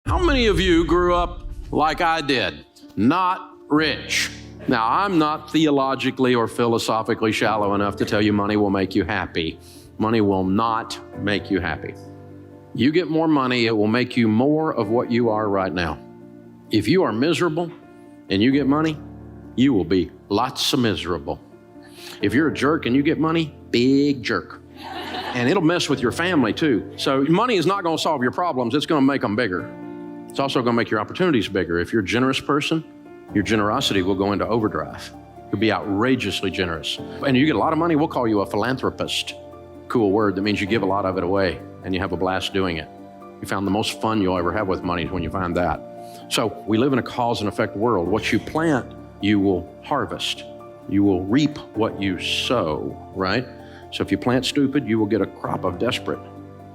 How many of you grew up like I did? Not rich. Now, I'm not theologically or philosophically shallow enough to tell you money will make you happy. Money will not make you happy. You get more money, it will make you more of what you are right now. If you are miserable and you get money, you will be lots of miserable. If you're a jerk and you get money, big jerk. And it'll mess with your family too. So money is not going to solve your problems, it's going to make them bigger. It's also going to make your opportunities bigger. If you're a generous person, your generosity will go into overdrive. You'll be outrageously generous. And you get a lot of money, we'll call you a philanthropist. Cool word that means you give a lot of it away and you have a blast doing it. You found the most fun you'll ever have with money is when you find that. So we live in a cause and effect world. What you plant, you will harvest. You will reap what you sow, right? So if you plant stupid, you will get a crop of desperate.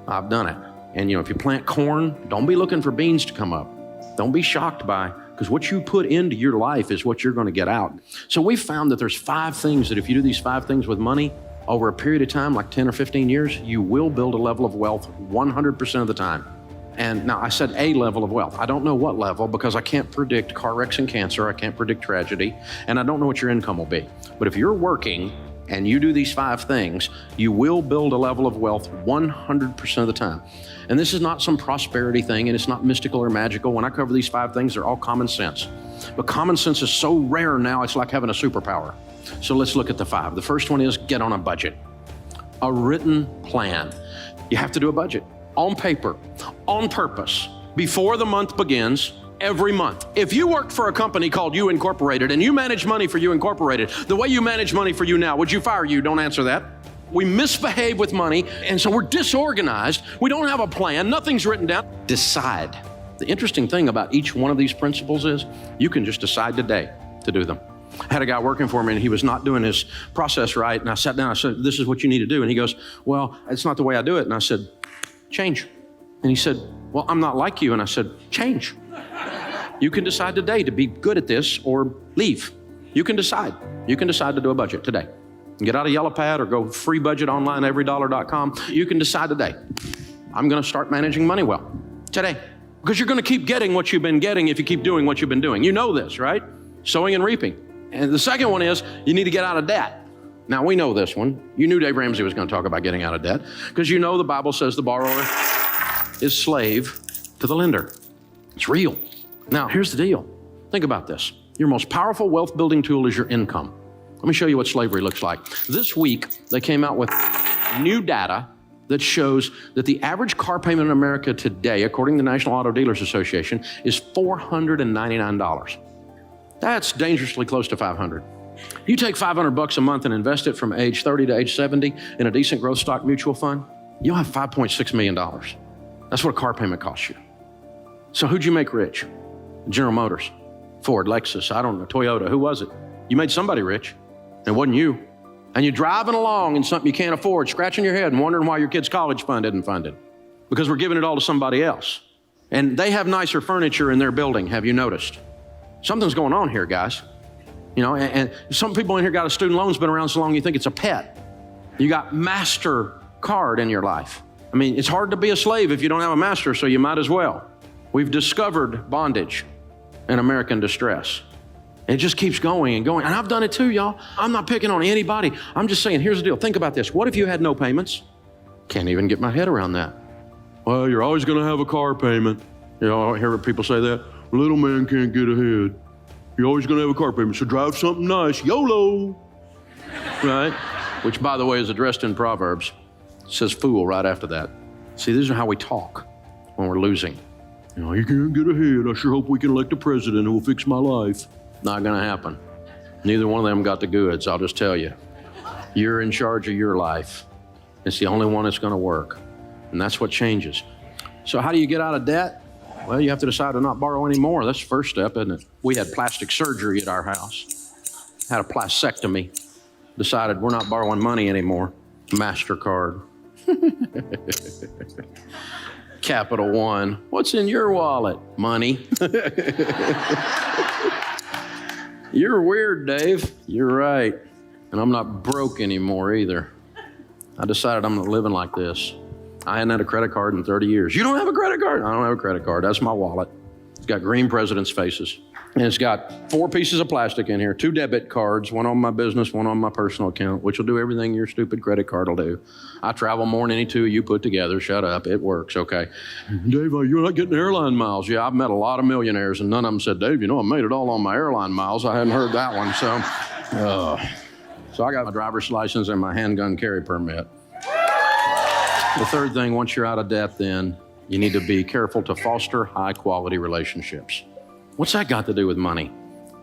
I've done it. And if you plant corn, don't be looking for beans to come up. Don't be shocked by, because what you put into your life is what you're going to get out. So we found that there's 5 things that if you do these 5 things with money, over a period of time, like 10 or 15 years, you will build a level of wealth 100% of the time. And now I said a level of wealth. I don't know what level because I can't predict car wrecks and cancer. I can't predict tragedy. And I don't know what your income will be. But if you're working and you do these 5 things, you will build a level of wealth 100% of the time. And this is not some prosperity thing, and it's not mystical or magical. When I cover these 5 things, they're all common sense. But common sense is so rare now, it's like having a superpower. So let's look at the 5. The first one is get on a budget. A written plan. You have to do a budget on paper, on purpose, before the month begins. Every month. If you worked for a company called You Incorporated and you manage money for You Incorporated, the way you manage money for you now, would you fire you? Don't answer that. We misbehave with money, and so we're disorganized. We don't have a plan. Nothing's written down. Decide. The interesting thing about each one of these principles is you can just decide today to do them. I had a guy working for me, and he was not doing his process right, and I sat down, I said, this is what you need to do. And he goes, well, it's not the way I do it. And I said, change. And he said, well, I'm not like you. And I said, change. You can decide today to be good at this or leave. You can decide. You can decide to do a budget today. Get out a yellow pad or go free budget online, everydollar.com. You can decide today. I'm going to start managing money well today. Because you're going to keep getting what you've been getting if you keep doing what you've been doing. You know this, right? Sowing and reaping. And the second one is you need to get out of debt. Now, we know this one. You knew Dave Ramsey was going to talk about getting out of debt because you know the Bible says the borrower is slave to the lender. It's real. Now, here's the deal. Think about this. Your most powerful wealth building tool is your income. Let me show you what slavery looks like. This week, they came out with new data that shows that the average car payment in America today, according to the National Auto Dealers Association, is $499. That's dangerously close to $500. You take $500 a month and invest it from age 30 to age 70 in a decent growth stock mutual fund, you'll have $5.6 million. That's what a car payment costs you. So who'd you make rich? General Motors, Ford, Lexus, I don't know, Toyota, who was it? You made somebody rich, and it wasn't you. And you're driving along in something you can't afford, scratching your head and wondering why your kid's college fund isn't funded. Because we're giving it all to somebody else. And they have nicer furniture in their building, have you noticed? Something's going on here, guys. And some people in here got a student loan that's been around so long you think it's a pet. You got MasterCard in your life. I mean, it's hard to be a slave if you don't have a master, so you might as well. We've discovered bondage and American distress. It just keeps going and going. And I've done it too, y'all. I'm not picking on anybody. I'm just saying, here's the deal. Think about this. What if you had no payments? Can't even get my head around that. Well, you're always going to have a car payment. I hear people say that. Little man can't get ahead. You're always going to have a car payment, so drive something nice. YOLO. Right? Which, by the way, is addressed in Proverbs. It says fool right after that. See, these are how we talk when we're losing. You can't get ahead. I sure hope we can elect a president who will fix my life. Not going to happen. Neither one of them got the goods, I'll just tell you. You're in charge of your life. It's the only one that's going to work. And that's what changes. So how do you get out of debt? Well, you have to decide to not borrow anymore. That's the first step, isn't it? We had plastic surgery at our house. Had a plastectomy. Decided we're not borrowing money anymore. MasterCard. Capital One. What's in your wallet? Money. You're weird, Dave. You're right. And I'm not broke anymore either. I decided I'm not living like this. I hadn't had a credit card in 30 years. You don't have a credit card? I don't have a credit card. That's my wallet. It's got green presidents' faces. And it's got 4 pieces of plastic in here, 2 debit cards, one on my business, one on my personal account, which will do everything your stupid credit card will do. I travel more than any 2 of you put together. Shut up. It works, okay? Dave, you're not getting airline miles. Yeah, I've met a lot of millionaires, and none of them said, Dave, I made it all on my airline miles. I hadn't heard that one, so I got my driver's license and my handgun carry permit. The third thing, once you're out of debt, then you need to be careful to foster high-quality relationships. What's that got to do with money?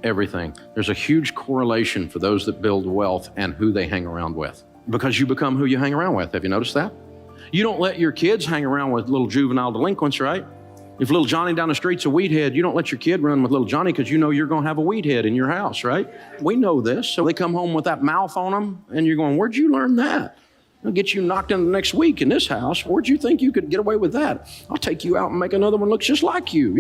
Everything. There's a huge correlation for those that build wealth and who they hang around with, because you become who you hang around with. Have you noticed that? You don't let your kids hang around with little juvenile delinquents, right? If little Johnny down the street's a weed head, you don't let your kid run with little Johnny because you know you're going to have a weed head in your house, right? We know this. So they come home with that mouth on them, and you're going, where'd you learn that? I'll get you knocked in the next week in this house. Where'd you think you could get away with that? I'll take you out and make another one look just like you.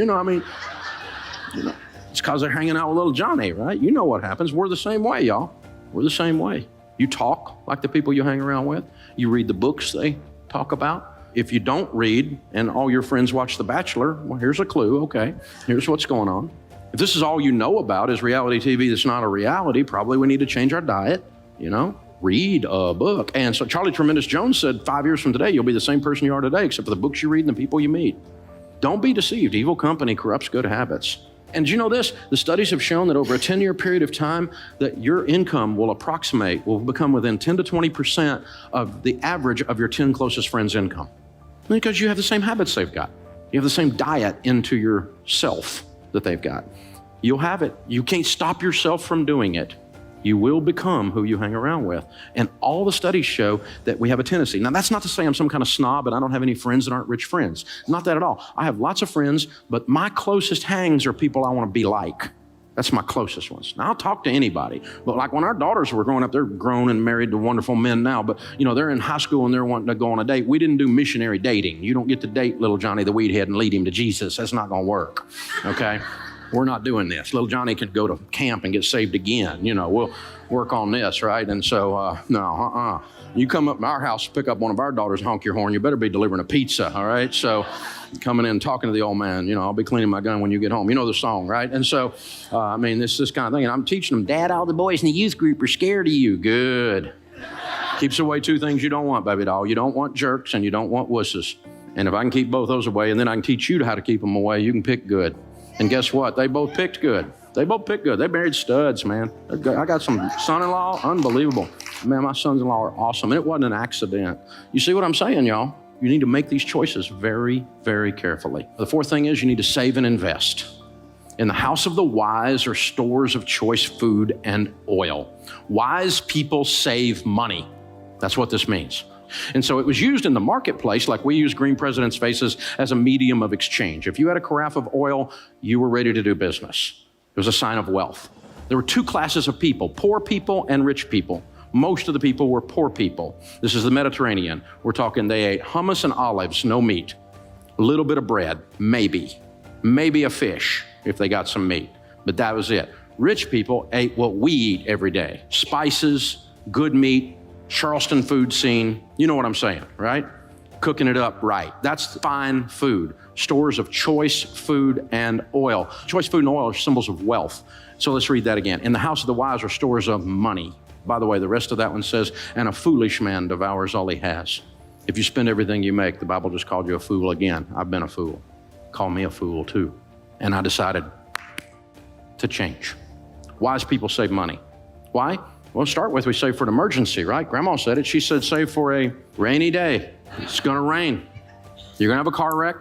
It's because they're hanging out with little Johnny, right? You know what happens. We're the same way, y'all. We're the same way. You talk like the people you hang around with. You read the books they talk about. If you don't read and all your friends watch The Bachelor, well, here's a clue, okay? Here's what's going on. If this is all you know about is reality TV that's not a reality, probably we need to change our diet, read a book. And so Charlie Tremendous Jones said 5 years from today, you'll be the same person you are today, except for the books you read and the people you meet. Don't be deceived. Evil company corrupts good habits. And do you know this? The studies have shown that over a 10-year period of time that your income will become within 10 to 20% of the average of your 10 closest friends' income. Because you have the same habits they've got. You have the same diet into yourself that they've got. You'll have it. You can't stop yourself from doing it. You will become who you hang around with. And all the studies show that we have a tendency. Now, that's not to say I'm some kind of snob and I don't have any friends that aren't rich friends. Not that at all. I have lots of friends, but my closest hangs are people I want to be like. That's my closest ones. Now, I'll talk to anybody. But like when our daughters were growing up, they're grown and married to wonderful men now, but they're in high school and they're wanting to go on a date. We didn't do missionary dating. You don't get to date little Johnny the weed head and lead him to Jesus. That's not going to work, okay? We're not doing this. Little Johnny could go to camp and get saved again. We'll work on this, right? And so, no. You come up to our house, pick up one of our daughters, honk your horn, you better be delivering a pizza, all right? So coming in, talking to the old man, I'll be cleaning my gun when you get home. You know the song, right? And so, this kind of thing. And I'm teaching them, Dad, all the boys in the youth group are scared of you. Good. Keeps away 2 things you don't want, baby doll. You don't want jerks and you don't want wusses. And if I can keep both those away, and then I can teach you how to keep them away, you can pick good. And guess what? They both picked good. They married studs, man. I got some son-in-law, unbelievable. Man, my sons-in-law are awesome. And it wasn't an accident. You see what I'm saying, y'all? You need to make these choices very, very carefully. The 4th thing is you need to save and invest. In the house of the wise are stores of choice food and oil. Wise people save money. That's what this means. And so it was used in the marketplace, like we use green presidents' faces, as a medium of exchange. If you had a carafe of oil, you were ready to do business. It was a sign of wealth. There were 2 classes of people, poor people and rich people. Most of the people were poor people. This is the Mediterranean. We're talking they ate hummus and olives, no meat. A little bit of bread, maybe a fish if they got some meat, but that was it. Rich people ate what we eat every day, spices, good meat, Charleston food scene. You know what I'm saying, right? Cooking it up right. That's fine food. Stores of choice food and oil. Choice food and oil are symbols of wealth. So let's read that again. In the house of the wise are stores of money. By the way, the rest of that one says, and a foolish man devours all he has. If you spend everything you make, the Bible just called you a fool again. I've been a fool. Call me a fool too. And I decided to change. Wise people save money. Why? Well, to start with, we save for an emergency, right? Grandma said it. She said, save for a rainy day. It's going to rain. You're going to have a car wreck.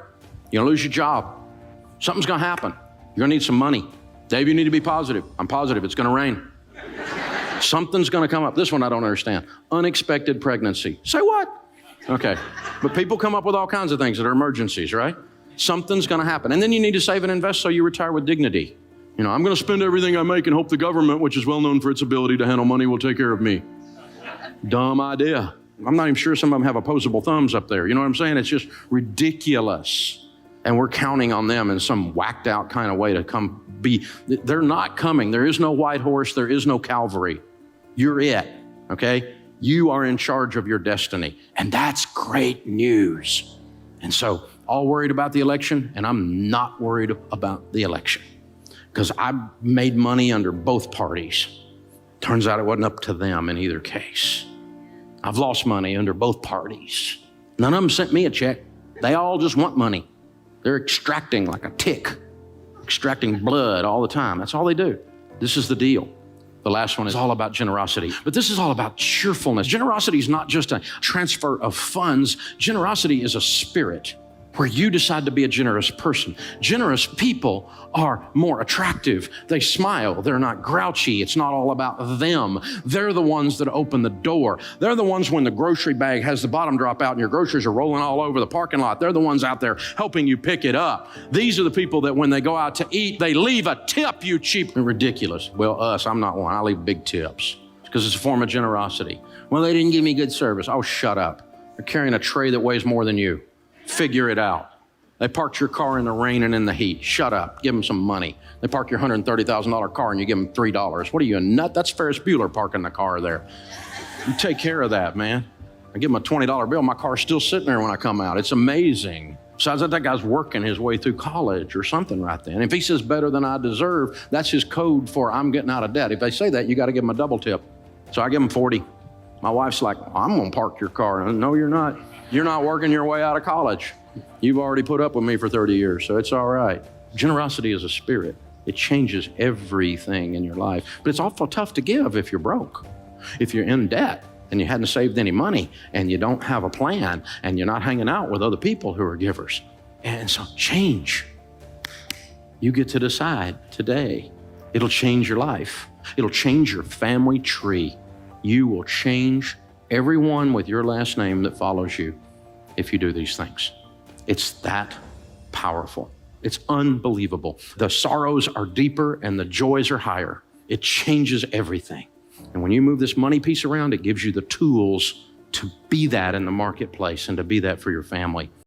You're going to lose your job. Something's going to happen. You're going to need some money. Dave, you need to be positive. I'm positive. It's going to rain. Something's going to come up. This one I don't understand. Unexpected pregnancy. Say what? Okay. But people come up with all kinds of things that are emergencies, right? Something's going to happen. And then you need to save and invest so you retire with dignity. I'm going to spend everything I make and hope the government, which is well known for its ability to handle money, will take care of me. Dumb idea. I'm not even sure some of them have opposable thumbs up there. You know what I'm saying? It's just ridiculous. And we're counting on them in some whacked out kind of way to come be. They're not coming. There is no white horse. There is no Calvary. You're it, okay? You are in charge of your destiny. And that's great news. And so, all worried about the election, and I'm not worried about the election because I made money under both parties. Turns out it wasn't up to them in either case. I've lost money under both parties. None of them sent me a check. They all just want money. They're extracting like a tick, extracting blood all the time. That's all they do. This is the deal. The last one is all about generosity, but this is all about cheerfulness. Generosity is not just a transfer of funds. Generosity is a spirit where you decide to be a generous person. Generous people are more attractive. They smile. They're not grouchy. It's not all about them. They're the ones that open the door. They're the ones when the grocery bag has the bottom drop out and your groceries are rolling all over the parking lot. They're the ones out there helping you pick it up. These are the people that when they go out to eat, they leave a tip, you cheap and ridiculous. Well, I'm not one. I leave big tips because it's a form of generosity. Well, they didn't give me good service. Oh, shut up. They're carrying a tray that weighs more than you. Figure it out. They parked your car in the rain and in the heat. Shut up. Give them some money. They park your $130,000 car and you give them $3. What are you, a nut? That's Ferris Bueller parking the car there. You take care of that, man. I give them a $20 bill. My car's still sitting there when I come out. It's amazing. Besides that guy's working his way through college or something right then. If he says better than I deserve, that's his code for I'm getting out of debt. If they say that, you got to give them a double tip. So I give them 40. My wife's like, I'm going to park your car. No, you're not. You're not working your way out of college. You've already put up with me for 30 years, so it's all right. Generosity is a spirit. It changes everything in your life. But it's awful tough to give if you're broke. If you're in debt and you hadn't saved any money and you don't have a plan and you're not hanging out with other people who are givers. And so change. You get to decide today. It'll change your life. It'll change your family tree. You will change everyone with your last name that follows you if you do these things. It's that powerful. It's unbelievable. The sorrows are deeper and the joys are higher. It changes everything. And when you move this money piece around, it gives you the tools to be that in the marketplace and to be that for your family.